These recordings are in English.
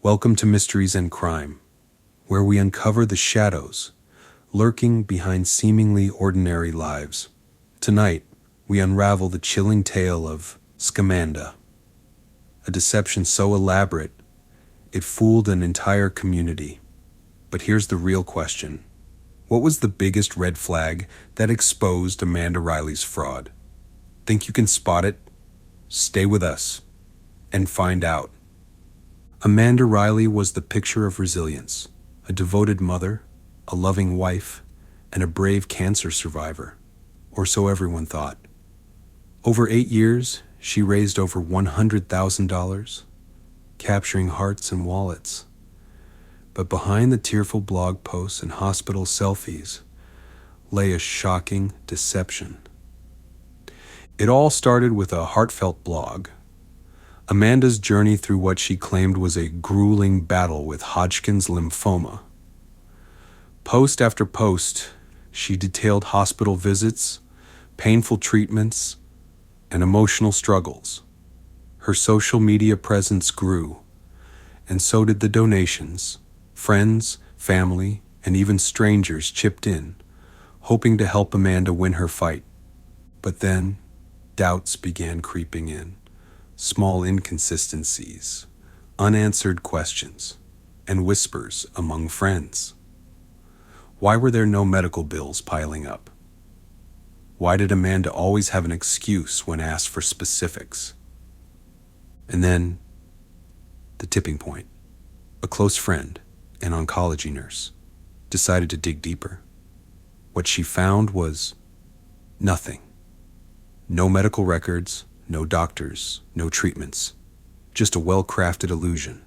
Welcome to Mysteries and Crime, where we uncover the shadows lurking behind seemingly ordinary lives. Tonight, we unravel the chilling tale of Scamanda, a deception so elaborate it fooled an entire community. But here's the real question. What was the biggest red flag that exposed Amanda Riley's fraud? Think you can spot it? Stay with us and find out. Amanda Riley was the picture of resilience, a devoted mother, a loving wife, and a brave cancer survivor, or so everyone thought. Over 8 years, she raised over $100,000, capturing hearts and wallets. But behind the tearful blog posts and hospital selfies lay a shocking deception. It all started with a heartfelt blog. Amanda's journey through what she claimed was a grueling battle with Hodgkin's lymphoma. Post after post, she detailed hospital visits, painful treatments, and emotional struggles. Her social media presence grew, and so did the donations. Friends, family, and even strangers chipped in, hoping to help Amanda win her fight. But then, doubts began creeping in. Small inconsistencies, unanswered questions, and whispers among friends. Why were there no medical bills piling up? Why did Amanda always have an excuse when asked for specifics? And then, the tipping point. A close friend, an oncology nurse, decided to dig deeper. What she found was nothing. No medical records, no doctors, no treatments, just a well-crafted illusion.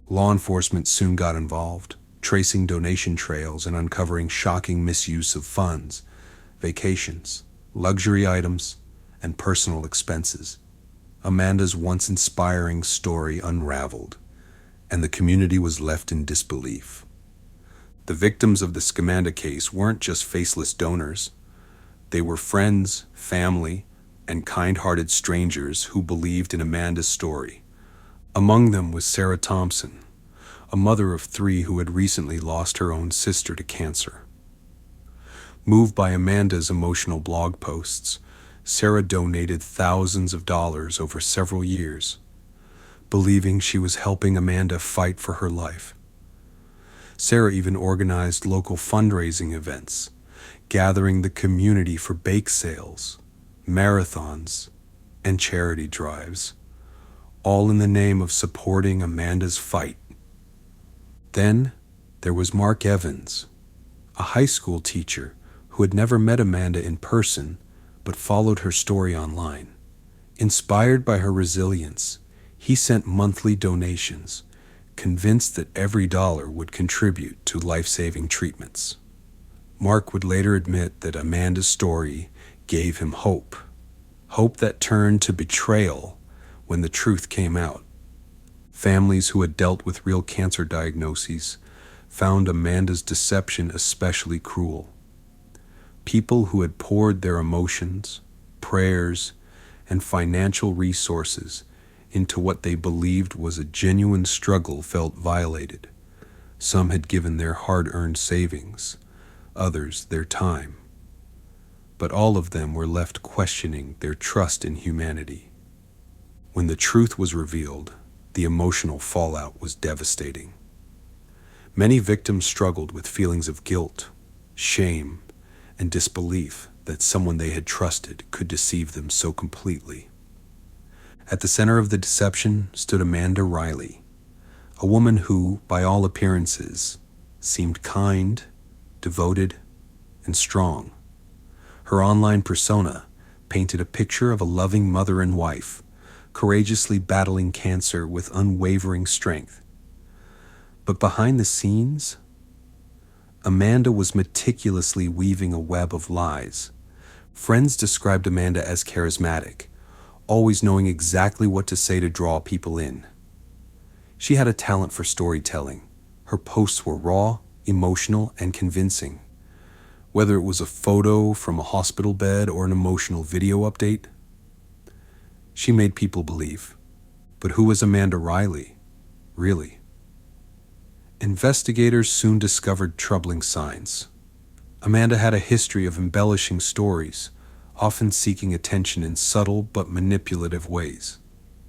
Law enforcement soon got involved, tracing donation trails and uncovering shocking misuse of funds, vacations, luxury items, and personal expenses. Amanda's once inspiring story unraveled, and the community was left in disbelief. The victims of the Scamanda case weren't just faceless donors. They were friends, family, and kind-hearted strangers who believed in Amanda's story. Among them was Sarah Thompson, a mother of 3 who had recently lost her own sister to cancer. Moved by Amanda's emotional blog posts, Sarah donated thousands of dollars over several years, believing she was helping Amanda fight for her life. Sarah even organized local fundraising events, gathering the community for bake sales, marathons, and charity drives, all in the name of supporting Amanda's fight. Then there was Mark Evans, a high school teacher who had never met Amanda in person but followed her story online. Inspired by her resilience, he sent monthly donations, convinced that every dollar would contribute to life-saving treatments. Mark would later admit that Amanda's story gave him hope that turned to betrayal when the truth came out. Families who had dealt with real cancer diagnoses found Amanda's deception especially cruel. People who had poured their emotions, prayers, and financial resources into what they believed was a genuine struggle felt violated. Some had given their hard-earned savings, others their time. But all of them were left questioning their trust in humanity. When the truth was revealed, the emotional fallout was devastating. Many victims struggled with feelings of guilt, shame, and disbelief that someone they had trusted could deceive them so completely. At the center of the deception stood Amanda Riley, a woman who, by all appearances, seemed kind, devoted, and strong. Her online persona painted a picture of a loving mother and wife, courageously battling cancer with unwavering strength. But behind the scenes, Amanda was meticulously weaving a web of lies. Friends described Amanda as charismatic, always knowing exactly what to say to draw people in. She had a talent for storytelling. Her posts were raw, emotional, and convincing. Whether it was a photo from a hospital bed or an emotional video update, she made people believe. But who was Amanda Riley, really? Investigators soon discovered troubling signs. Amanda had a history of embellishing stories, often seeking attention in subtle but manipulative ways.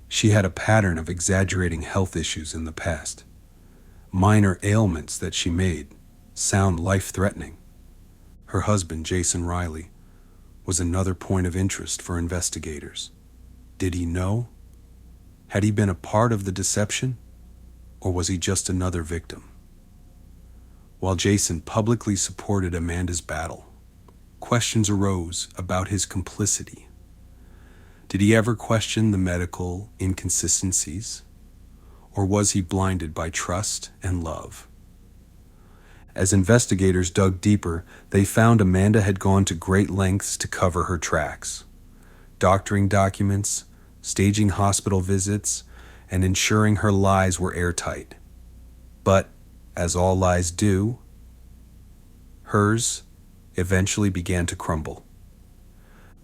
She had a pattern of exaggerating health issues in the past. Minor ailments that she made sound life-threatening. Her husband, Jason Riley, was another point of interest for investigators. Did he know? Had he been a part of the deception? Or was he just another victim? While Jason publicly supported Amanda's battle, questions arose about his complicity. Did he ever question the medical inconsistencies? Or was he blinded by trust and love? As investigators dug deeper, they found Amanda had gone to great lengths to cover her tracks, doctoring documents, staging hospital visits, and ensuring her lies were airtight. But, as all lies do, hers eventually began to crumble.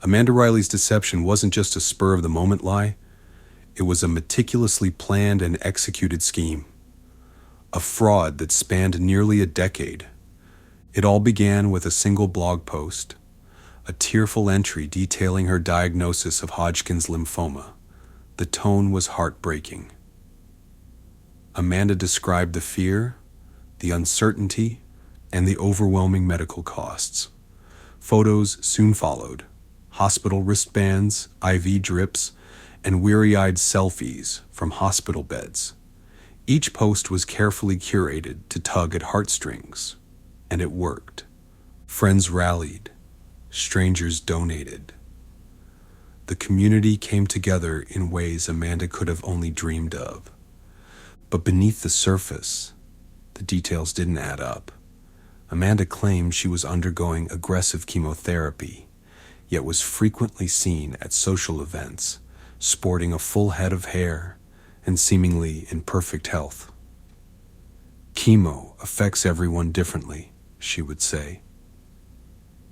Amanda Riley's deception wasn't just a spur-of-the-moment lie, it was a meticulously planned and executed scheme. A fraud that spanned nearly a decade. It all began with a single blog post, a tearful entry detailing her diagnosis of Hodgkin's lymphoma. The tone was heartbreaking. Amanda described the fear, the uncertainty, and the overwhelming medical costs. Photos soon followed: hospital wristbands, IV drips, and weary-eyed selfies from hospital beds. Each post was carefully curated to tug at heartstrings, and it worked. Friends rallied, strangers donated. The community came together in ways Amanda could have only dreamed of. But beneath the surface, the details didn't add up. Amanda claimed she was undergoing aggressive chemotherapy, yet was frequently seen at social events, sporting a full head of hair and seemingly in perfect health. Chemo affects everyone differently, she would say,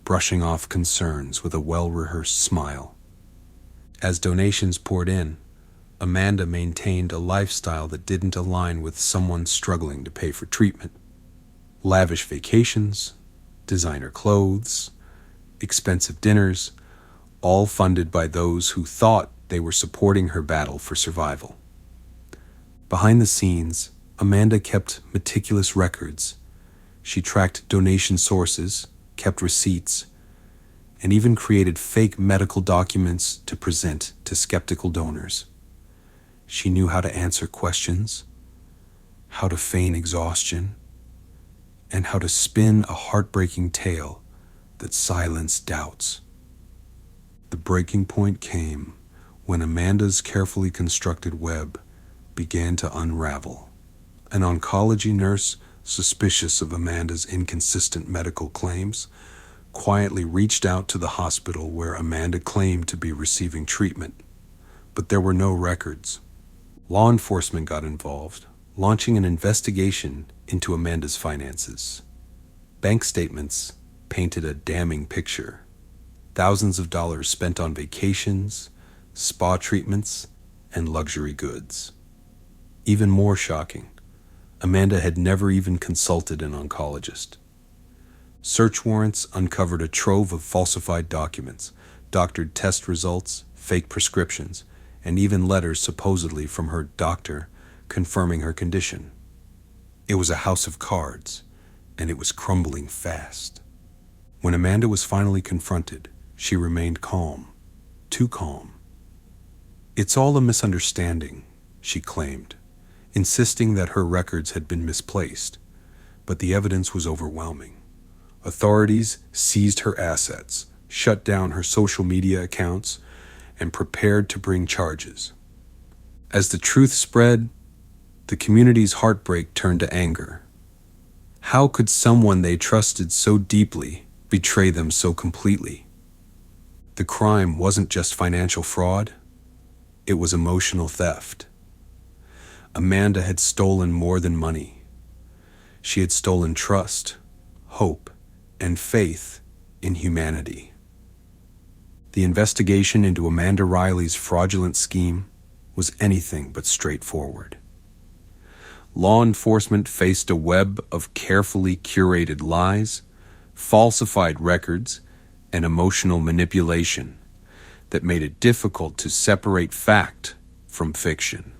brushing off concerns with a well-rehearsed smile. As donations poured in, Amanda maintained a lifestyle that didn't align with someone struggling to pay for treatment. Lavish vacations, designer clothes, expensive dinners, all funded by those who thought they were supporting her battle for survival. Behind the scenes, Amanda kept meticulous records. She tracked donation sources, kept receipts, and even created fake medical documents to present to skeptical donors. She knew how to answer questions, how to feign exhaustion, and how to spin a heartbreaking tale that silenced doubts. The breaking point came when Amanda's carefully constructed web began to unravel. An oncology nurse, suspicious of Amanda's inconsistent medical claims, quietly reached out to the hospital where Amanda claimed to be receiving treatment. But there were no records. Law enforcement got involved, launching an investigation into Amanda's finances. Bank statements painted a damning picture. Thousands of dollars spent on vacations, spa treatments, and luxury goods. Even more shocking, Amanda had never even consulted an oncologist. Search warrants uncovered a trove of falsified documents, doctored test results, fake prescriptions, and even letters supposedly from her doctor confirming her condition. It was a house of cards, and it was crumbling fast. When Amanda was finally confronted, she remained calm, too calm. "It's all a misunderstanding," she claimed, insisting that her records had been misplaced, but the evidence was overwhelming. Authorities seized her assets, shut down her social media accounts, and prepared to bring charges. As the truth spread, the community's heartbreak turned to anger. How could someone they trusted so deeply betray them so completely? The crime wasn't just financial fraud, it was emotional theft. Amanda had stolen more than money. She had stolen trust, hope, and faith in humanity. The investigation into Amanda Riley's fraudulent scheme was anything but straightforward. law enforcement faced a web of carefully curated lies, falsified records, and emotional manipulation that made it difficult to separate fact from fiction.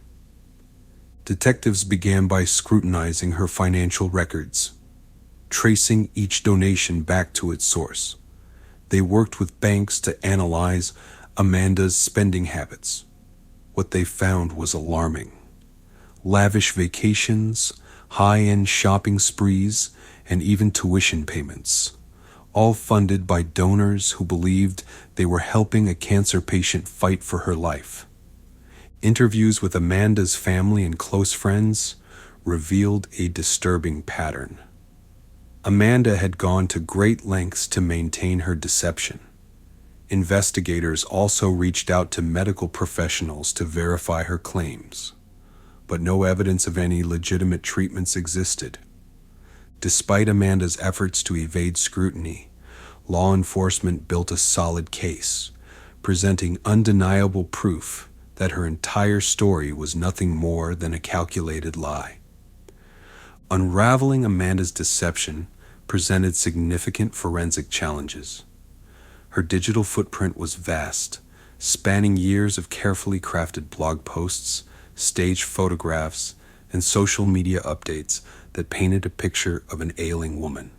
Detectives began by scrutinizing her financial records, tracing each donation back to its source. They worked with banks to analyze Amanda's spending habits. What they found was alarming. Lavish vacations, high-end shopping sprees, and even tuition payments, all funded by donors who believed they were helping a cancer patient fight for her life. Interviews with Amanda's family and close friends revealed a disturbing pattern. Amanda had gone to great lengths to maintain her deception. Investigators also reached out to medical professionals to verify her claims, but no evidence of any legitimate treatments existed. Despite Amanda's efforts to evade scrutiny, law enforcement built a solid case, presenting undeniable proof that her entire story was nothing more than a calculated lie. Unraveling Amanda's deception presented significant forensic challenges. Her digital footprint was vast, spanning years of carefully crafted blog posts, staged photographs, and social media updates that painted a picture of an ailing woman.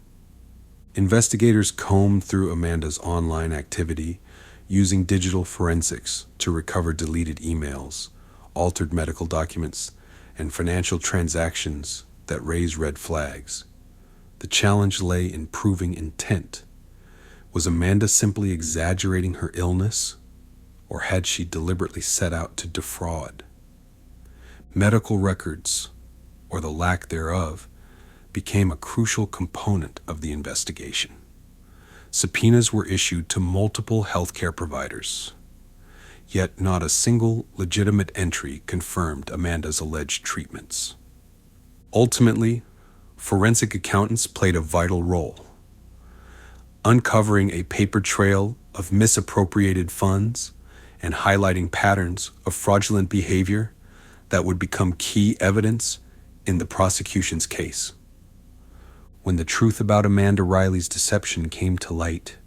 Investigators combed through Amanda's online activity, using digital forensics to recover deleted emails, altered medical documents, and financial transactions that raised red flags. The challenge lay in proving intent. Was Amanda simply exaggerating her illness, or had she deliberately set out to defraud? Medical records, or the lack thereof, became a crucial component of the investigation. Subpoenas were issued to multiple healthcare providers, yet not a single legitimate entry confirmed Amanda's alleged treatments. Ultimately, forensic accountants played a vital role, uncovering a paper trail of misappropriated funds and highlighting patterns of fraudulent behavior that would become key evidence in the prosecution's case. When the truth about Amanda Riley's deception came to light,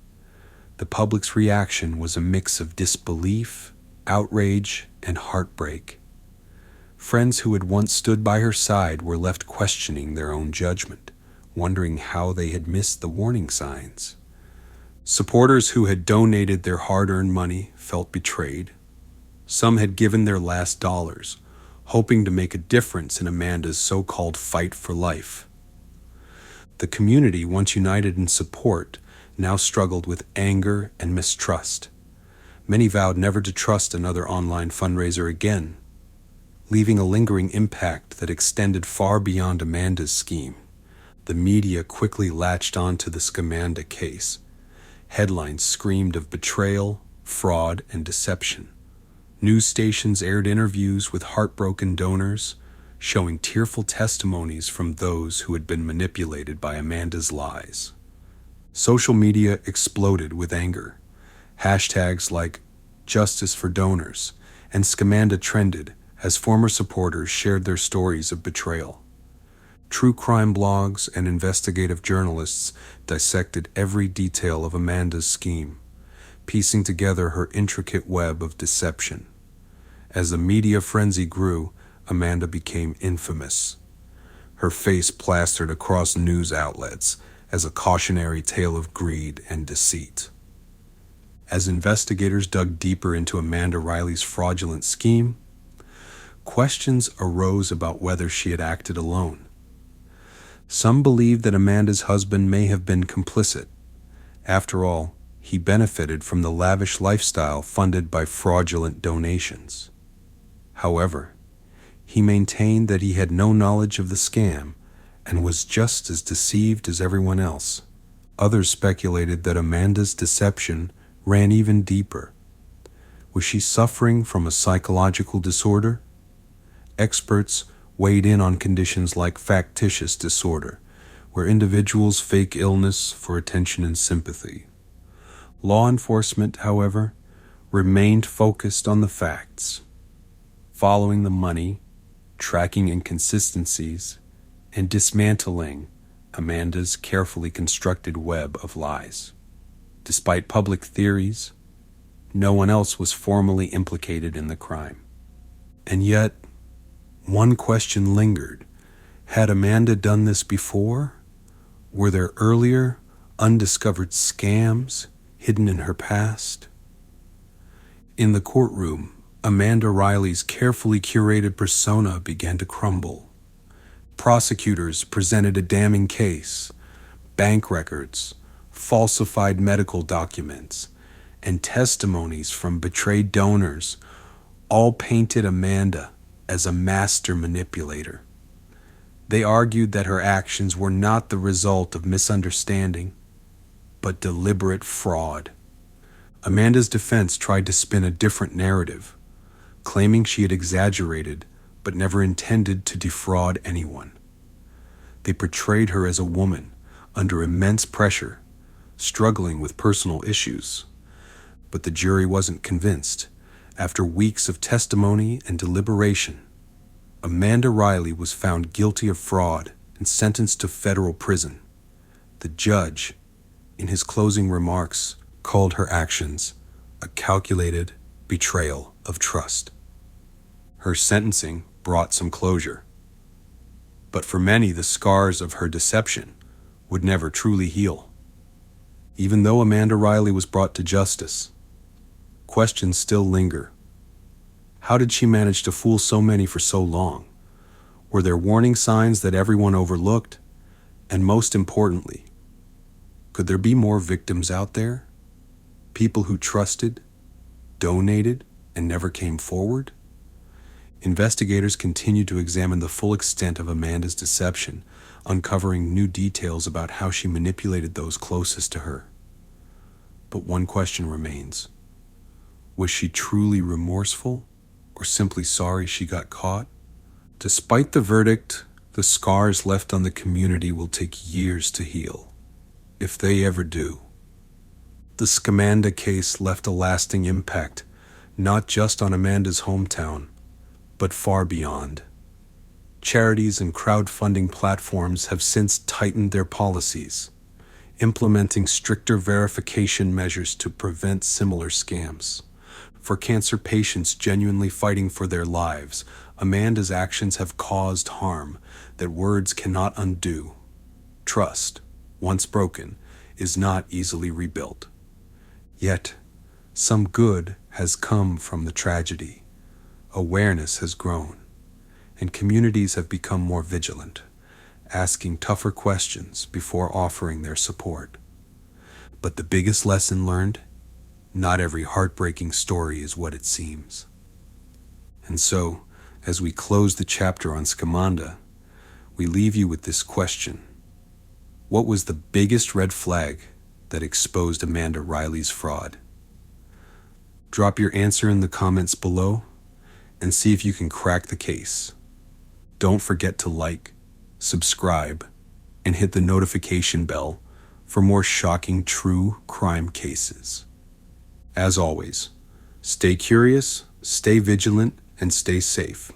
the public's reaction was a mix of disbelief, outrage, and heartbreak. Friends who had once stood by her side were left questioning their own judgment, wondering how they had missed the warning signs. Supporters who had donated their hard-earned money felt betrayed. Some had given their last dollars, hoping to make a difference in Amanda's so-called fight for life. The community, once united in support, now struggled with anger and mistrust. Many vowed never to trust another online fundraiser again, leaving a lingering impact that extended far beyond Amanda's scheme. The media quickly latched onto the Scamanda case. Headlines screamed of betrayal, fraud, and deception. News stations aired interviews with heartbroken donors, showing tearful testimonies from those who had been manipulated by Amanda's lies. Social media exploded with anger. Hashtags like Justice for Donors and Scamanda trended as former supporters shared their stories of betrayal. True crime blogs and investigative journalists dissected every detail of Amanda's scheme, piecing together her intricate web of deception. As the media frenzy grew, Amanda became infamous, her face plastered across news outlets as a cautionary tale of greed and deceit. As investigators dug deeper into Amanda Riley's fraudulent scheme, questions arose about whether she had acted alone. Some believed that Amanda's husband may have been complicit. After all, he benefited from the lavish lifestyle funded by fraudulent donations. However, he maintained that he had no knowledge of the scam and was just as deceived as everyone else. Others speculated that Amanda's deception ran even deeper. Was she suffering from a psychological disorder? Experts weighed in on conditions like factitious disorder, where individuals fake illness for attention and sympathy. Law enforcement, however, remained focused on the facts. Following the money, tracking inconsistencies, and dismantling Amanda's carefully constructed web of lies. Despite public theories, no one else was formally implicated in the crime. And yet, one question lingered. Had Amanda done this before? Were there earlier, undiscovered scams hidden in her past? In the courtroom, Amanda Riley's carefully curated persona began to crumble. Prosecutors presented a damning case, bank records, falsified medical documents, and testimonies from betrayed donors all painted Amanda as a master manipulator. They argued that her actions were not the result of misunderstanding, but deliberate fraud. Amanda's defense tried to spin a different narrative, claiming she had exaggerated but never intended to defraud anyone. They portrayed her as a woman under immense pressure, struggling with personal issues. But the jury wasn't convinced. After weeks of testimony and deliberation, Amanda Riley was found guilty of fraud and sentenced to federal prison. The judge, in his closing remarks, called her actions a calculated betrayal of trust. Her sentencing brought some closure. But for many, the scars of her deception would never truly heal. Even though Amanda Riley was brought to justice, questions still linger. How did she manage to fool so many for so long? Were there warning signs that everyone overlooked? And most importantly, could there be more victims out there? People who trusted, donated, and never came forward? Investigators continue to examine the full extent of Amanda's deception, uncovering new details about how she manipulated those closest to her. But one question remains. Was she truly remorseful, or simply sorry she got caught? Despite the verdict, the scars left on the community will take years to heal, if they ever do. The Scamanda case left a lasting impact, not just on Amanda's hometown, but far beyond. Charities and crowdfunding platforms have since tightened their policies, implementing stricter verification measures to prevent similar scams. For cancer patients genuinely fighting for their lives, Amanda's actions have caused harm that words cannot undo. Trust, once broken, is not easily rebuilt. Yet, some good has come from the tragedy. Awareness has grown, and communities have become more vigilant, asking tougher questions before offering their support. But the biggest lesson learned? Not every heartbreaking story is what it seems. And so, as we close the chapter on Scamanda, we leave you with this question. What was the biggest red flag that exposed Amanda Riley's fraud? Drop your answer in the comments below and see if you can crack the case. Don't forget to like, subscribe, and hit the notification bell for more shocking true crime cases. As always, stay curious, stay vigilant, and stay safe.